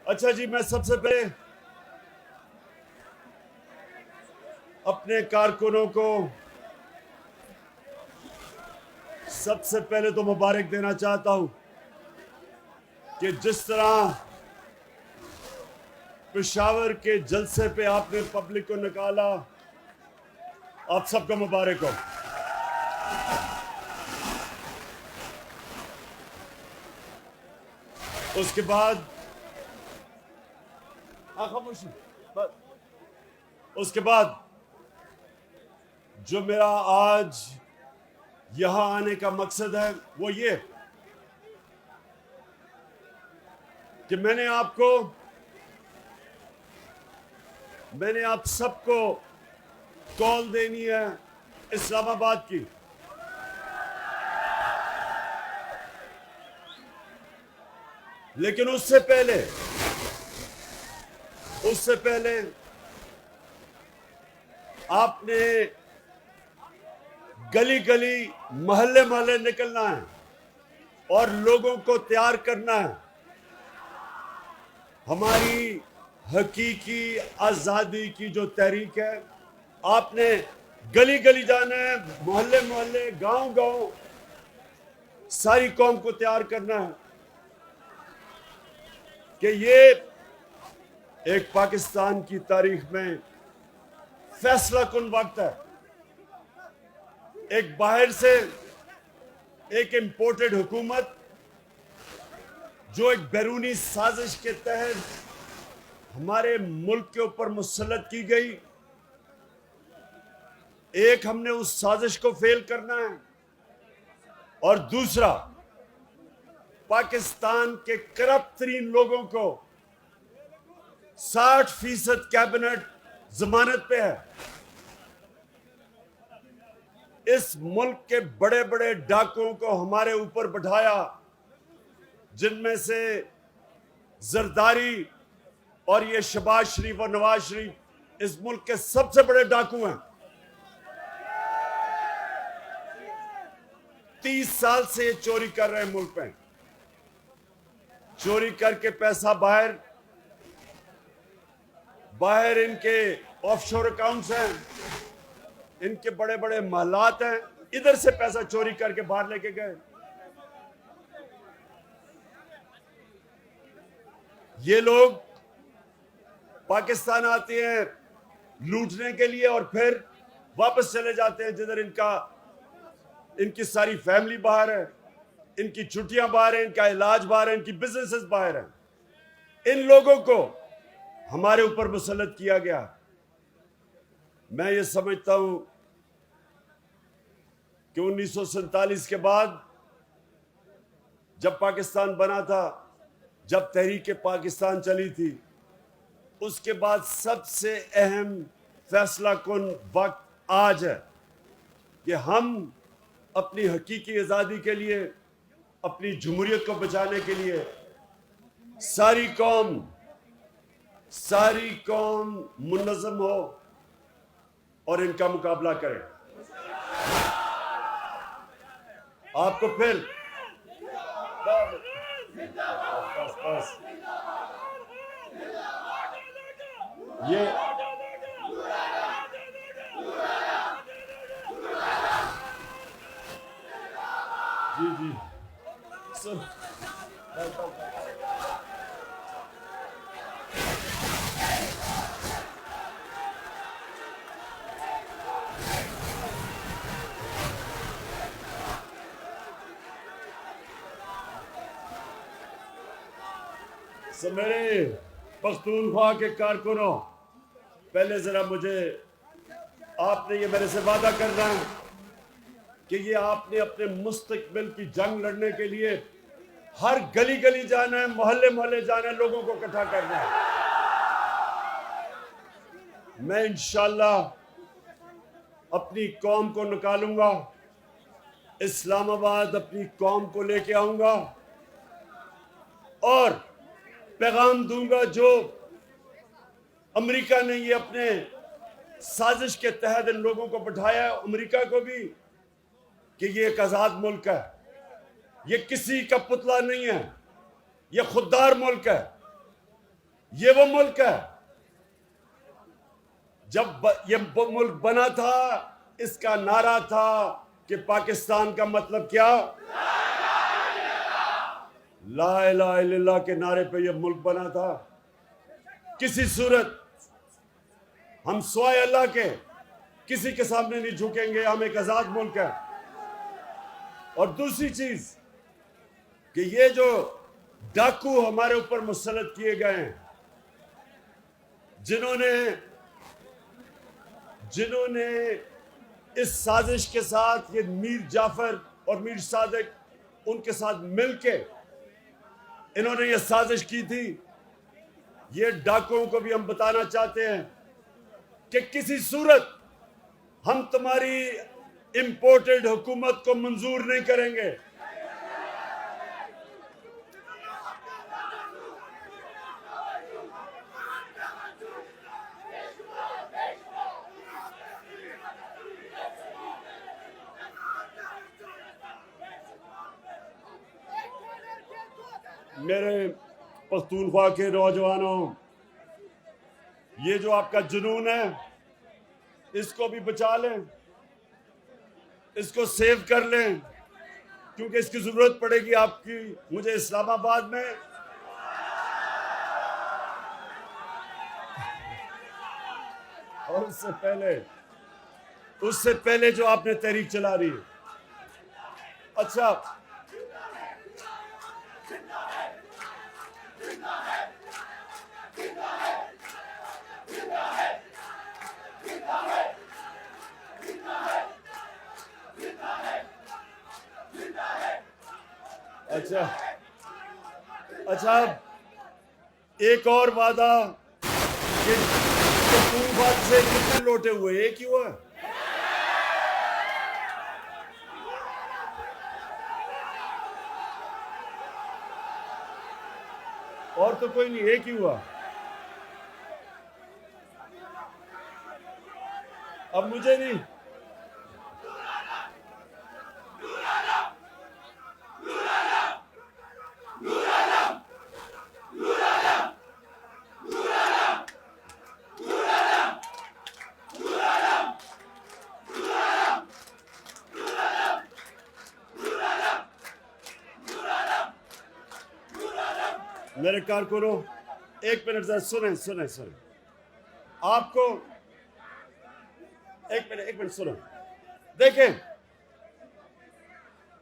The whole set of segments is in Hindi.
अच्छा जी, मैं सबसे पहले अपने कारकुनों को सबसे पहले तो मुबारक देना चाहता हूं कि जिस तरह पेशावर के जलसे पे आपने पब्लिक को निकाला, आप सबको मुबारक हो। उसके बाद खामोशी। उसके बाद जो मेरा आज यहां आने का मकसद है वो ये कि मैंने आप सबको कॉल देनी है इस्लामाबाद की। लेकिन उससे पहले आपने गली गली मोहल्ले मोहल्ले निकलना है और लोगों को तैयार करना है। हमारी हकीकी आजादी की जो तहरीक है, आपने गली गली जाना है, मोहल्ले मोहल्ले, गांव गांव, सारी कौम को तैयार करना है कि ये एक पाकिस्तान की तारीख में फैसला कुन वक्त है। एक बाहर से एक इंपोर्टेड हुकूमत जो एक बैरूनी साजिश के तहत हमारे मुल्क के ऊपर मुसल्लत की गई, एक हमने उस साजिश को फेल करना है और दूसरा पाकिस्तान के करप्ट तरीन लोगों को 60% कैबिनेट जमानत पे है। इस मुल्क के बड़े बड़े डाकुओं को हमारे ऊपर बैठाया, जिनमें से जरदारी और ये शहबाज शरीफ और नवाज शरीफ इस मुल्क के सबसे बड़े डाकू हैं। 30 साल से ये चोरी कर रहे हैं मुल्क में, चोरी करके पैसा बाहर इनके ऑफशोर अकाउंट्स हैं, इनके बड़े बड़े महलात हैं, इधर से पैसा चोरी करके बाहर लेके गए। ये लोग पाकिस्तान आते हैं लूटने के लिए और फिर वापस चले जाते हैं जिधर इनकी सारी फैमिली बाहर है, इनकी छुट्टियां बाहर है, इनका इलाज बाहर है, इनकी बिजनेसेस बाहर हैं। इन लोगों को हमारे ऊपर मुसल्लत किया गया। मैं ये समझता हूं कि 1947 के बाद जब पाकिस्तान बना था, जब तहरीक पाकिस्तान चली थी, उसके बाद सबसे अहम फैसला कुन वक्त आज है कि हम अपनी हकीकी आज़ादी के लिए, अपनी जमहूरियत को बचाने के लिए सारी कौम मुनज़्ज़म हो और इनका मुकाबला करें। आपको फिर ये जी सुन, मेरे पख्तूनख्वा के कारकुनों, पहले जरा आपने ये मेरे से वादा करना है कि ये आपने अपने मुस्तकबिल की जंग लड़ने के लिए हर गली गली जाना है, मोहल्ले मोहल्ले जाना है, लोगों को इकट्ठा करना है। मैं इंशाअल्लाह अपनी कौम को निकालूंगा, इस्लामाबाद अपनी कौम को लेके आऊंगा और पैगाम दूंगा जो अमेरिका ने ये अपने साजिश के तहत इन लोगों को बैठाया है, अमेरिका को भी, कि ये एक आजाद मुल्क है, ये किसी का पुतला नहीं है, ये खुददार मुल्क है। ये वो मुल्क है। जब ये मुल्क बना था, इसका नारा था कि पाकिस्तान का मतलब क्या? ला इलाहा इल्लल्लाह के नारे पे ये मुल्क बना था। किसी सूरत हम स्वाय अल्लाह के किसी के सामने नहीं झुकेंगे। हम एक आजाद मुल्क है। और दूसरी चीज कि ये जो डाकू हमारे ऊपर मुसल्लत किए गए हैं, जिन्होंने इस साजिश के साथ, ये मीर जाफर और मीर सादिक उनके साथ मिलके इन्होंने ये साजिश की थी। ये डाकुओं को भी हम बताना चाहते हैं कि किसी सूरत हम तुम्हारी इंपोर्टेड हुकूमत को मंजूर नहीं करेंगे। मेरे पख्तूनख्वा के नौजवानों, ये जो आपका जुनून है, इसको भी बचा लें, इसको सेव कर लें, क्योंकि इसकी जरूरत पड़ेगी आपकी मुझे इस्लामाबाद में। और उससे पहले जो आपने तहरीक चला रही है। अच्छा, अच्छा, एक और वादा कि बात से कितने लोटे हुए? एक ही हुआ। और तो कोई नहीं, एक ही हुआ। अब मुझे नहीं, मेरे कारकुनों, एक मिनट जरा सुने। आपको एक मिनट सुनो। देखें,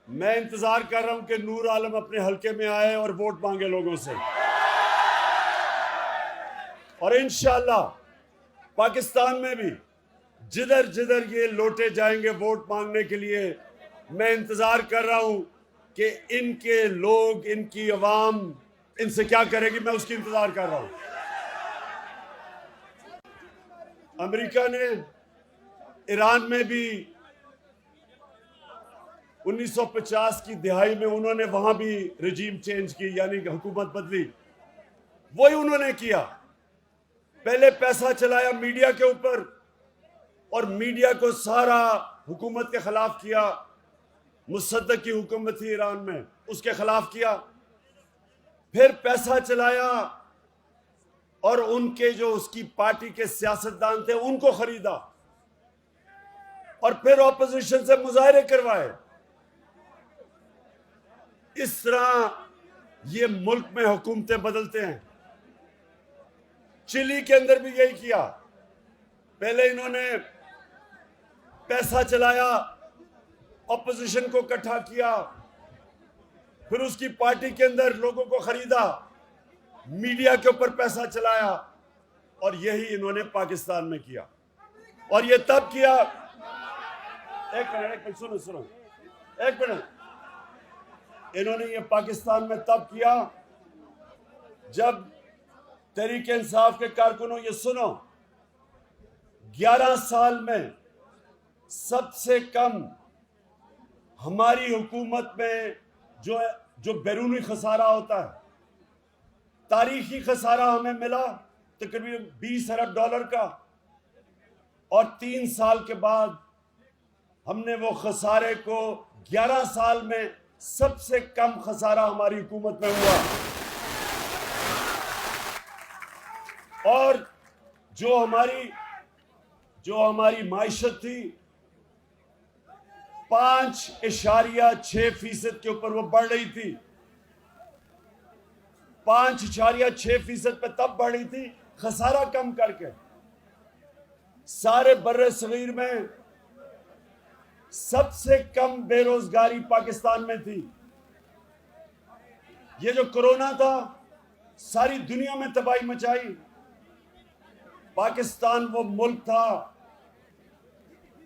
मैं इंतजार कर रहा हूं कि नूर आलम अपने हलके में आए और वोट मांगे लोगों से। और इंशाअल्लाह पाकिस्तान में भी जिधर जिधर ये लोटे जाएंगे वोट मांगने के लिए, मैं इंतजार कर रहा हूं कि इनके लोग, इनकी अवाम इनसे क्या करेगी। मैं उसकी इंतजार कर रहा हूं। अमेरिका ने ईरान में भी 1950 की दिहाई में उन्होंने वहां भी रिजीम चेंज की, यानी हुकूमत बदली। वही उन्होंने किया। पहले पैसा चलाया मीडिया के ऊपर और मीडिया को सारा हुकूमत के खिलाफ किया। मुसद्दक की हुकूमत थी ईरान में, उसके खिलाफ किया। फिर पैसा चलाया और उनके जो उसकी पार्टी के सियासतदान थे उनको खरीदा और फिर ऑपोजिशन से मुजाहरे करवाए। इस तरह ये मुल्क में हुकूमतें बदलते हैं। चिली के अंदर भी यही किया। पहले इन्होंने पैसा चलाया, ऑपोजिशन को इकट्ठा किया, फिर उसकी पार्टी के अंदर लोगों को खरीदा, मीडिया के ऊपर पैसा चलाया, और यही इन्होंने पाकिस्तान में किया। और ये तब किया, एक मिनट सुनो, एक मिनट। इन्होंने ये पाकिस्तान में तब किया जब तहरीक इंसाफ के कारकुनों, ये सुनो, 11 साल में सबसे कम हमारी हुकूमत में जो बैरूनी खसारा होता है, तारीखी खसारा हमें मिला तकरीबन 20 अरब डॉलर का। और 3 साल के बाद हमने वो खसारे को 11 साल में सबसे कम खसारा हमारी हुकूमत में हुआ। और जो हमारी माइशत थी 5.6% के ऊपर वो बढ़ रही थी। 5.6% पे तब बढ़ी थी खसारा कम करके। सारे बर्रे सगीर में सबसे कम बेरोजगारी पाकिस्तान में थी। ये जो कोरोना था सारी दुनिया में तबाही मचाई। पाकिस्तान वो मुल्क था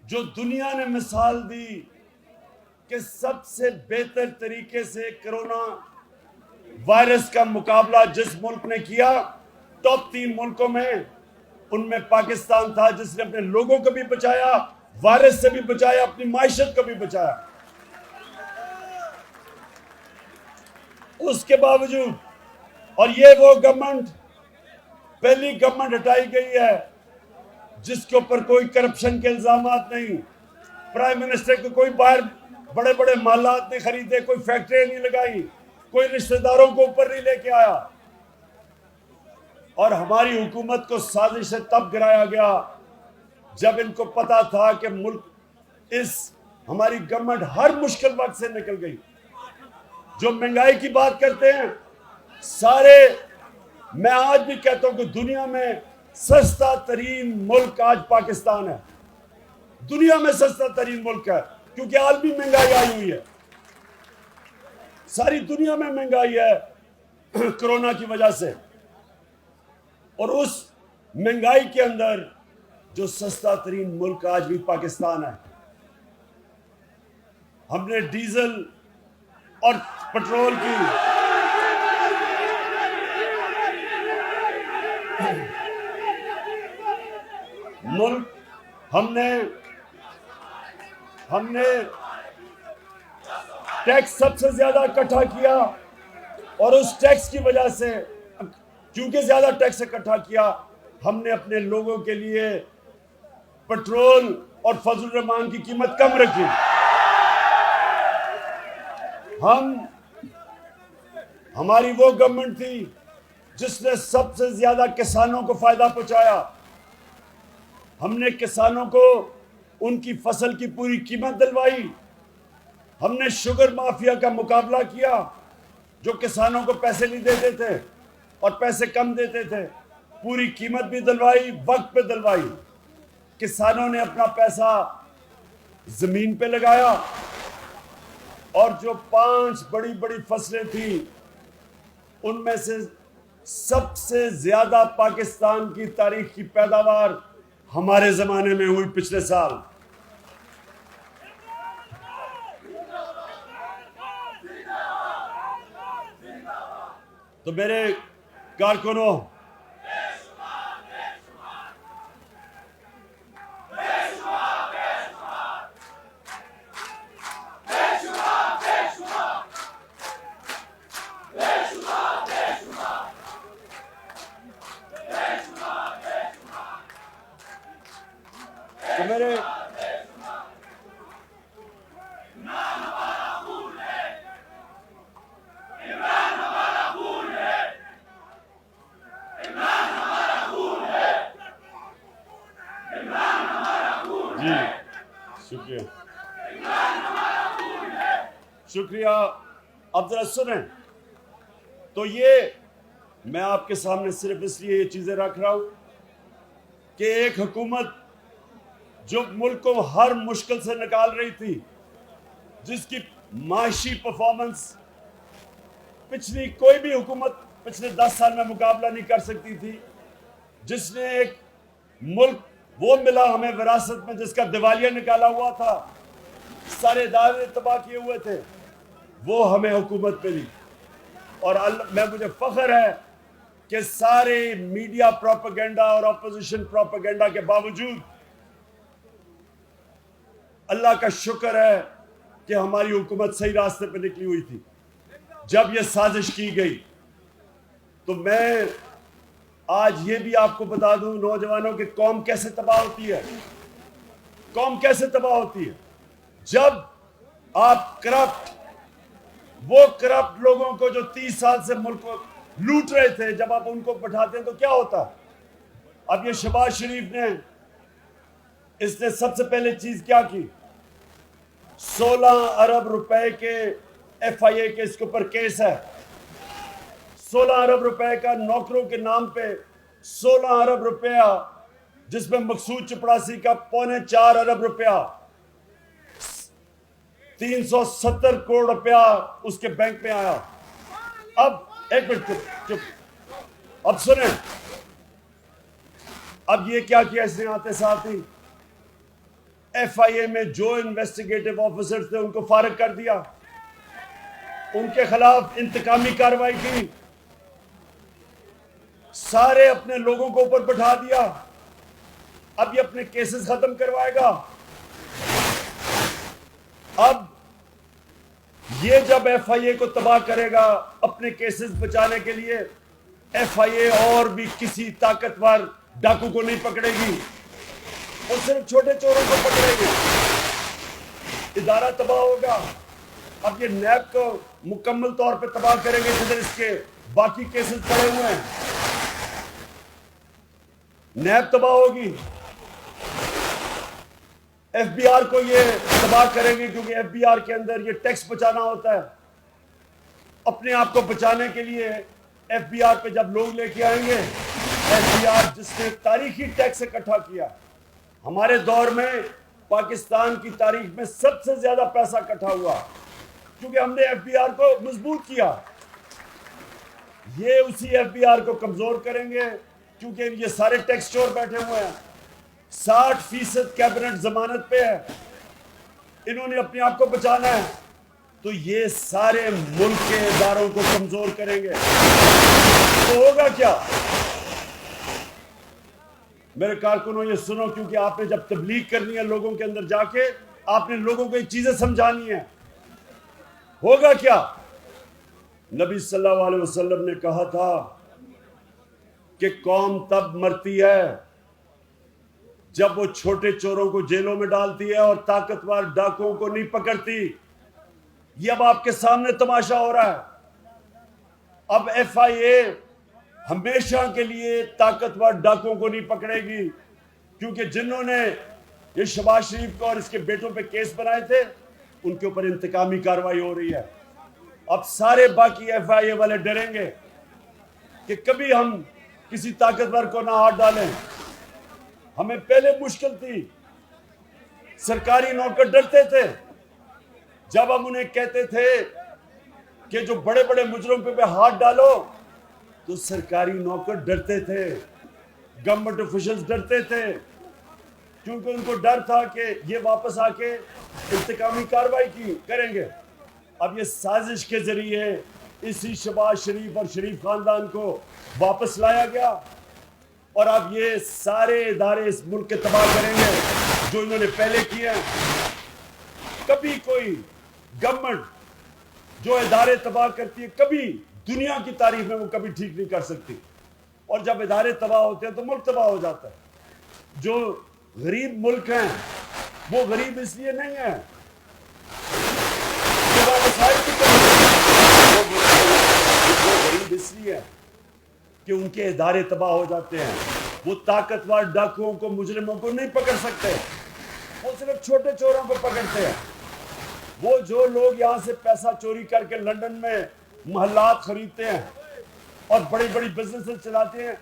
जो दुनिया ने मिसाल दी कि सबसे बेहतर तरीके से कोरोना वायरस का मुकाबला जिस मुल्क ने किया, टॉप 3 मुल्कों में उनमें पाकिस्तान था, जिसने अपने लोगों को भी बचाया, वायरस से भी बचाया, अपनी माइशत को भी बचाया। उसके बावजूद, और ये वो गवर्नमेंट, पहली गवर्नमेंट हटाई गई है जिसके ऊपर कोई करप्शन के इल्जामात नहीं, प्राइम मिनिस्टर को कोई बाहर बड़े बड़े मालात नहीं खरीदे, कोई फैक्ट्री नहीं लगाई, कोई रिश्तेदारों को ऊपर नहीं लेके आया। और हमारी हुकूमत को साजिश से तब गिराया गया जब इनको पता था कि मुल्क हमारी गवर्नमेंट हर मुश्किल वक्त से निकल गई। जो महंगाई की बात करते हैं मैं आज भी कहता हूं कि दुनिया में सस्ता तरीन मुल्क आज पाकिस्तान है। दुनिया में सस्ता तरीन मुल्क है क्योंकि आलमी महंगाई आई हुई है। सारी दुनिया में महंगाई है कोरोना की वजह से, और उस महंगाई के अंदर जो सस्ता तरीन मुल्क आज भी पाकिस्तान है। हमने डीजल और पेट्रोल की मुल्क हमने टैक्स सबसे ज्यादा इकट्ठा किया, और उस टैक्स की वजह से, क्योंकि ज्यादा टैक्स इकट्ठा किया, हमने अपने लोगों के लिए पेट्रोल और फजल रहमान की कीमत कम रखी। हमारी वो गवर्नमेंट थी जिसने सबसे ज्यादा किसानों को फायदा पहुंचाया। हमने किसानों को उनकी फसल की पूरी कीमत दिलवाई। हमने शुगर माफिया का मुकाबला किया जो किसानों को पैसे नहीं देते थे और पैसे कम देते थे, पूरी कीमत भी दिलवाई, वक्त पे दिलवाई। किसानों ने अपना पैसा जमीन पे लगाया, और जो 5 बड़ी बड़ी फसलें थी उनमें से सबसे ज्यादा पाकिस्तान की तारीख की पैदावार हमारे जमाने में हुई पिछले साल। तो मेरे कारकुनों, तो मेरे जी शुक्रिया। अब जरा सुने, तो ये मैं आपके सामने सिर्फ इसलिए ये चीजें रख रहा हूं कि एक हुकूमत जो मुल्क को हर मुश्किल से निकाल रही थी, जिसकी माशी परफॉर्मेंस पिछली कोई भी हुकूमत पिछले 10 साल में मुकाबला नहीं कर सकती थी, जिसने एक मुल्क वो मिला हमें विरासत में जिसका दिवालिया निकाला हुआ था, सारे इदारे तबाह किए हुए थे, वो हमें हुकूमत मिली। और मुझे फख्र है कि सारे मीडिया प्रोपेगेंडा और अपोजिशन प्रोपेगेंडा के बावजूद अल्लाह का शुक्र है कि हमारी हुकूमत सही रास्ते पे निकली हुई थी। जब यह साजिश की गई तो मैं आज ये भी आपको बता दूं नौजवानों की कौम कैसे तबाह होती है। कौम कैसे तबाह होती है जब आप वो करप्ट लोगों को जो 30 साल से मुल्क को लूट रहे थे, जब आप उनको बैठाते हैं तो क्या होता है? अब ये शहबाज शरीफ ने, इसने सबसे पहले चीज क्या की, 16 अरब रुपए के FIA के इसके ऊपर केस है। 16 अरब रुपए का नौकरों के नाम पे 16 अरब रुपया, जिसमें मकसूद चपड़ासी का 4.25 अरब रुपया, 370 करोड़ रुपया उसके बैंक में आया। अब एक मिनट चुप, अब सुने, अब ये क्या किया इसने, आते साथ ही FIA में जो इन्वेस्टिगेटिव ऑफिसर्स थे उनको फारिग कर दिया, उनके खिलाफ इंतकामी कार्रवाई की, सारे अपने लोगों को ऊपर बैठा दिया। अब ये अपने केसेस खत्म करवाएगा। अब ये जब FIA को तबाह करेगा अपने केसेस बचाने के लिए, FIA और भी किसी ताकतवर डाकू को नहीं पकड़ेगी, वो सिर्फ छोटे चोरों को पकड़ेगी। इदारा तबाह होगा। अब ये नैब को मुकम्मल तौर पे तबाह करेंगे, जिधर इसके बाकी केसेस पड़े हुए हैं। नैब तबाह होगी, FBR को ये तबाह करेंगे, क्योंकि FBR के अंदर ये टैक्स बचाना होता है। अपने आप को बचाने के लिए FBR पे जब लोग लेके आएंगे, FBR जिसने तारीखी टैक्स इकट्ठा किया, हमारे दौर में पाकिस्तान की तारीख में सबसे ज्यादा पैसा इकट्ठा हुआ, क्योंकि हमने FBR को मजबूत किया। ये उसी FBR को कमजोर करेंगे, क्योंकि ये सारे टैक्स चोर बैठे हुए हैं। 60% कैबिनेट जमानत पे है, इन्होंने अपने आप को बचाना है, तो ये सारे मुल्क के इदारों को कमजोर करेंगे। तो होगा क्या? मेरे कारकुनों ये सुनो, क्योंकि आपने जब तबलीग करनी है लोगों के अंदर जाके, आपने लोगों को ये चीजें समझानी है। होगा क्या? नबी सल्लल्लाहु अलैहि वसल्लम ने कहा था कि कौम तब मरती है जब वो छोटे चोरों को जेलों में डालती है और ताकतवर डाकुओं को नहीं पकड़ती। ये अब आपके सामने तमाशा हो रहा है। अब FIA हमेशा के लिए ताकतवर डाकुओं को नहीं पकड़ेगी, क्योंकि जिन्होंने ये शहबाज शरीफ को और इसके बेटों पे केस बनाए थे, उनके ऊपर इंतकामी कार्रवाई हो रही है। अब सारे बाकी FIA वाले डरेंगे कि कभी हम किसी ताकतवर को ना हाथ डालें। हमें पहले मुश्किल थी, सरकारी नौकर डरते थे जब हम उन्हें कहते थे कि जो बड़े बड़े मुजरिमों पे हाथ डालो, तो सरकारी नौकर डरते थे, गवर्नमेंट ऑफिशियल्स डरते थे, क्योंकि उनको डर था कि ये वापस आके इंतकामी कार्रवाई करेंगे। अब ये साजिश के जरिए इसी शहबाज शरीफ और शरीफ खानदान को वापस लाया गया, और अब ये सारे इदारे इस मुल्क के तबाह करेंगे जो इन्होंने पहले किए हैं। कभी कोई गवर्नमेंट जो इदारे तबाह करती है, कभी दुनिया की तारीख में वो कभी ठीक नहीं कर सकती। और जब इदारे तबाह होते हैं तो मुल्क तबाह हो जाता है। जो गरीब मुल्क हैं वो गरीब इसलिए नहीं है कि वो गरीब इसलिए है कि उनके इदारे तबाह हो जाते हैं। वो ताकतवर डाकुओं को, मुजरिमों को नहीं पकड़ सकते, वो सिर्फ छोटे चोरों को पकड़ते हैं। वो जो लोग यहाँ से पैसा चोरी करके लंदन में महलात खरीदते हैं और बड़ी बड़ी बिजनेसेस चलाते हैं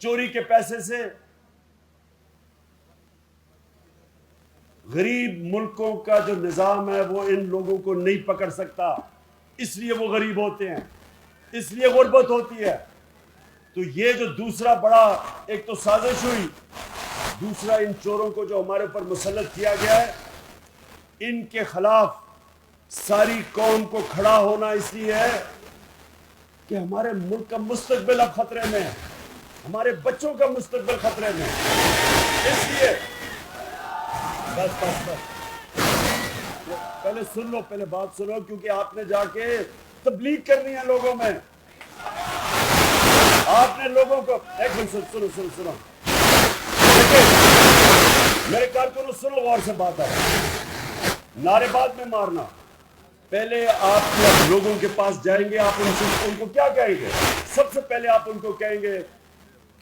चोरी के पैसे से, गरीब मुल्कों का जो निजाम है वो इन लोगों को नहीं पकड़ सकता, इसलिए वो गरीब होते हैं, इसलिए गुर्बत होती है। तो ये जो दूसरा बड़ा एक तो साजिश हुई, दूसरा इन चोरों को जो हमारे ऊपर मुसल्लत किया गया है, इनके खिलाफ सारी कौम को खड़ा होना इसलिए है कि हमारे मुल्क का मुस्तकबिल अब खतरे में है, हमारे बच्चों का मुस्तकबिल खतरे में है। इसलिए बस पहले सुन लो, पहले बात सुनो, क्योंकि आपने जाके तबलीग करनी है लोगों में। आपने लोगों को एक मिनट सुनो सुनो सुनो, मेरे कारकुनों सुनो, गौर से बात है, नारेबाज में मारना। पहले आप लोगों के पास जाएंगे, आप उनको क्या कहेंगे? सबसे पहले आप उनको कहेंगे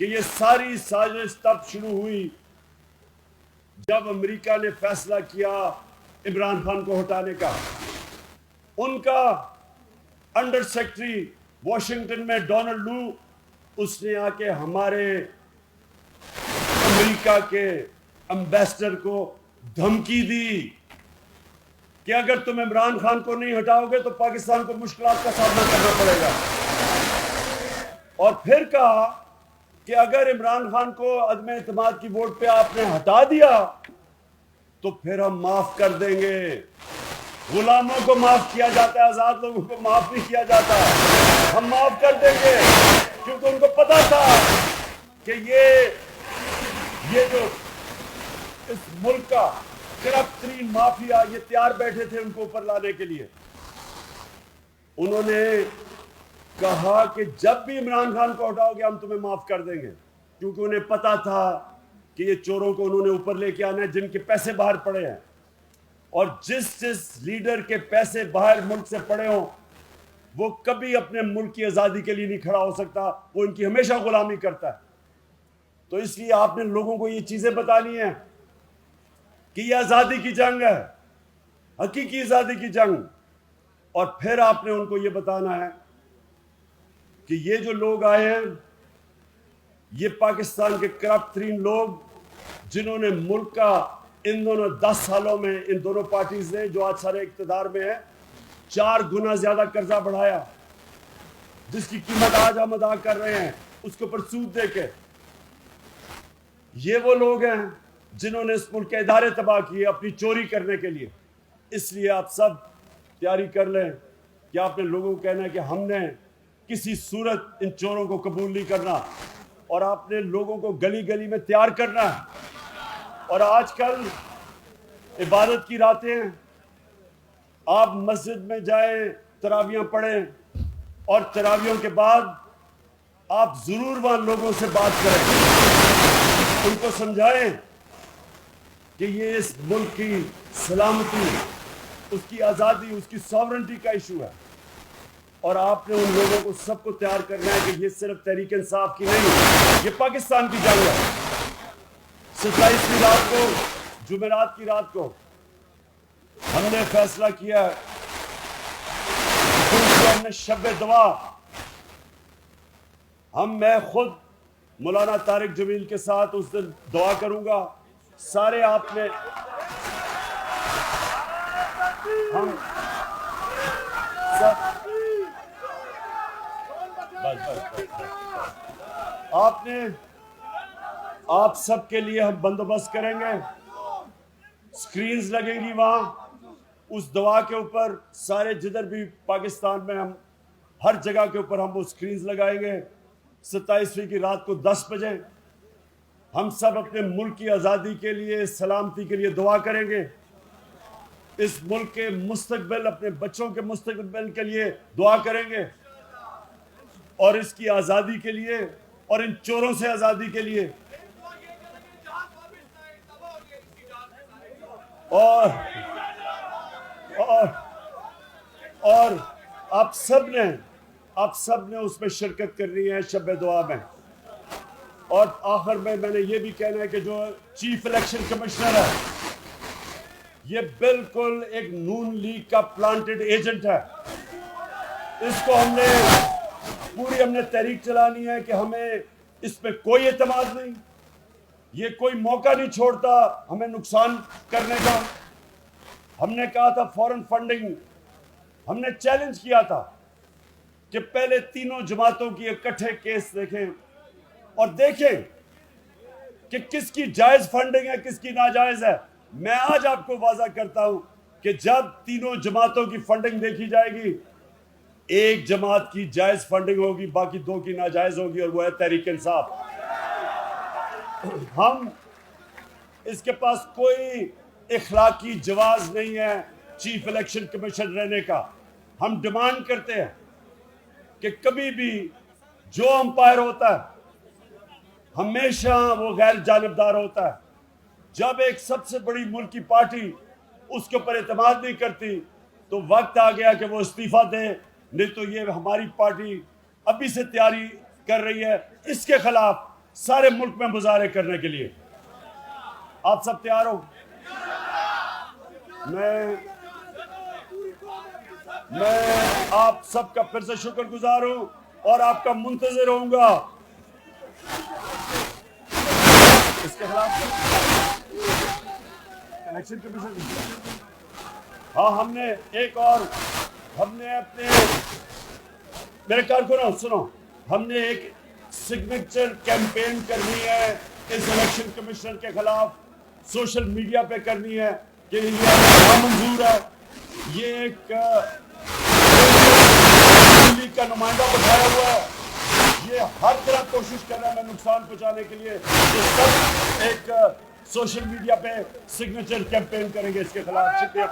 कि ये सारी साजिश तब शुरू हुई जब अमेरिका ने फैसला किया इमरान खान को हटाने का। उनका अंडर सेक्रेटरी वॉशिंगटन में डोनाल्ड लू, उसने आके हमारे अमेरिका के एम्बेसडर को धमकी दी कि अगर तुम इमरान खान को नहीं हटाओगे तो पाकिस्तान को मुश्किलात का सामना करना पड़ेगा। और फिर कहा कि अगर इमरान खान को अदम एतमाद की वोट पे आपने हटा दिया तो फिर हम माफ कर देंगे। गुलामों को माफ किया जाता है, आजाद लोगों को माफ नहीं किया जाता। हम माफ कर देंगे, क्योंकि उनको पता था कि ये जो इस मुल्क का करप्ट तरीन माफिया, ये तैयार बैठे थे उनको ऊपर लाने के लिए। उन्होंने कहा कि जब भी इमरान खान को हटाओगे हम तुम्हें माफ कर देंगे, क्योंकि उन्हें पता था कि ये चोरों को उन्होंने ऊपर लेके आना है जिनके पैसे बाहर पड़े हैं। और जिस लीडर के पैसे बाहर मुल्क से पड़े हों वो कभी अपने मुल्क की आज़ादी के लिए नहीं खड़ा हो सकता, वो इनकी हमेशा गुलामी करता है। तो इसलिए आपने लोगों को ये चीज़ें बतानी है कि ये आज़ादी की जंग है, हकीकी आज़ादी की जंग। और फिर आपने उनको ये बताना है कि ये जो लोग आए हैं ये पाकिस्तान के करप्ट तरीन लोग, जिन्होंने मुल्क का इन दोनों 10 सालों में, इन दोनों पार्टीज ने जो आज सारे इक़्तिदार में है, 4 गुना ज्यादा कर्जा बढ़ाया, जिसकी कीमत आज हम अदा कर रहे हैं उसके ऊपर सूद देके। ये वो लोग हैं जिन्होंने इस मुल्क के इदारे तबाह किए अपनी चोरी करने के लिए। इसलिए आप सब तैयारी कर लें कि आपने लोगों को कहना है कि हमने किसी सूरत इन चोरों को कबूल नहीं करना, और आपने लोगों को गली गली में तैयार करना है। और आजकल इबादत की रातें हैं, आप मस्जिद में जाएं, तरावियां पढ़ें, और तरावियों के बाद आप जरूर वहां लोगों से बात करें, उनको समझाएं कि ये इस मुल्क की सलामती, उसकी आज़ादी, उसकी सॉवरेंटी का इशू है। और आपने उन लोगों को सबको तैयार करना है कि ये सिर्फ तहरीक इंसाफ की नहीं, ये पाकिस्तान की जंग है। 27वीं रात को, जुमेरात की रात को हमने फैसला किया है, हमने शब दुआ, मैं खुद मौलाना तारिक जमील के साथ उस दिन दुआ करूंगा। सारे आपने हम सब आप सबके लिए हम बंदोबस्त करेंगे, स्क्रीन्स लगेंगी वहां उस दुआ के ऊपर, सारे जिधर भी पाकिस्तान में हम हर जगह के ऊपर हम वो स्क्रीन्स लगाएंगे। 27वीं की रात को 10 बजे हम सब अपने मुल्क की आज़ादी के लिए, सलामती के लिए दुआ करेंगे। इस मुल्क के मुस्तकबिल, अपने बच्चों के मुस्तकबिल के लिए दुआ करेंगे, और इसकी आज़ादी के लिए, और इन चोरों से आज़ादी के लिए। और आप सब ने उसमें शिरकत करनी है शब दुआ में। और आखिर में मैंने ये भी कहना है कि जो चीफ इलेक्शन कमिश्नर है ये बिल्कुल एक नून लीग का प्लांटेड एजेंट है। इसको हमने तहरीक चलानी है कि हमें इस पे कोई एतमाद नहीं, ये कोई मौका नहीं छोड़ता हमें नुकसान करने का। हमने कहा था फॉरेन फंडिंग, हमने चैलेंज किया था कि पहले तीनों जमातों की इकट्ठे केस देखें और देखें कि किसकी जायज फंडिंग है, किसकी नाजायज है। मैं आज आपको वादा करता हूं कि जब तीनों जमातों की फंडिंग देखी जाएगी, एक जमात की जायज फंडिंग होगी, बाकी 2 की नाजायज होगी, और वो है तहरीक इंसाफ। हम इसके पास कोई इखलाकी जवाज नहीं है चीफ इलेक्शन कमीशन रहने का। हम डिमांड करते हैं कि कभी भी जो अंपायर होता है हमेशा वो गैर जानिबदार होता है। जब एक सबसे बड़ी मुल्क की पार्टी उसके ऊपर एतमाद नहीं करती तो वक्त आ गया कि वो इस्तीफा दे, नहीं तो ये हमारी पार्टी अभी से तैयारी कर रही है इसके खिलाफ सारे मुल्क में मुजाहरे करने के लिए। आप सब तैयार हो? मैं आप सबका फिर से शुक्रगुजार हूं और आपका मुंतजिर होऊंगा। इसके खिलाफ इलेक्शन कमीशन, हाँ, हमने अपने, मेरे कारकुनों सुनो, हमने एक सिग्नेचर कैंपेन करनी है इस इलेक्शन कमीशन के खिलाफ, सोशल मीडिया पे करनी है कि ये नामंजूर है। ये एक दिल्ली का नुमाइंदा बैठाया हुआ है, ये हर तरह कोशिश कर रहा है नुकसान पहुंचाने के लिए। तो सब एक सोशल मीडिया पे सिग्नेचर कैंपेन करेंगे इसके खिलाफ। शुक्रिया।